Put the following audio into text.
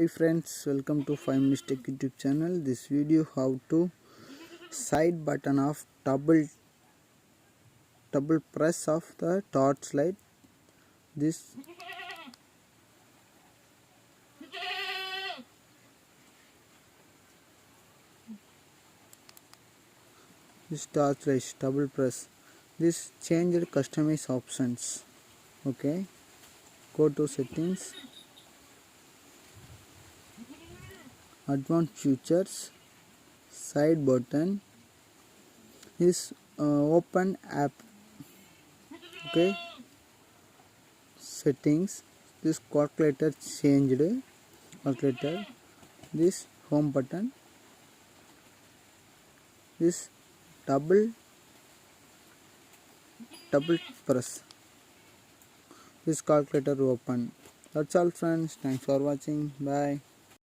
Hi friends, welcome to 5 Minutes Tech YouTube channel. This video how to side button of double press of the torch light. This torch light double press. This changed customize options. Okay, go to settings, advanced features, side button. This open app. Okay, settings. This calculator changed. Calculator. This home button. This double press. This calculator open. That's all friends. Thanks for watching. Bye.